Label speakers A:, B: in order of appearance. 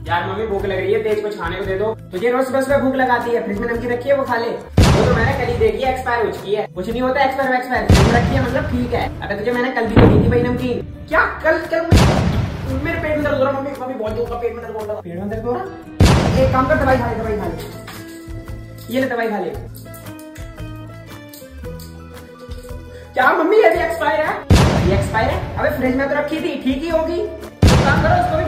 A: यार मम्मी भूख लग रही है, तेज कुछ खाने को दे दो। तुझे रोज सुबह सुबह भूख लगाती है, फ्रिज में नमकीन रखी है वो खा ले। वो तो मैंने कल ही देखी है, एक्सपायर हो चुकी है। कुछ नहीं होता एक्सपायर रखी है मतलब ठीक है। अबे तुझे मैंने कल भी तो दी थी भाई नमकीन। क्या कल मेरे पेट में दर्द हो रहा, मम्मी बहुत दूर का पेट में दर्द हो रहा। पेट में दर्द हो रहा, एक काम कर दवाई खा ले। ये ले दवाई खा ले। क्या मम्मी ये भी एक्सपायर है? ये एक्सपायर है? अबे फ्रिज में तो रखी थी, ठीक ही होगी। काम करो उसको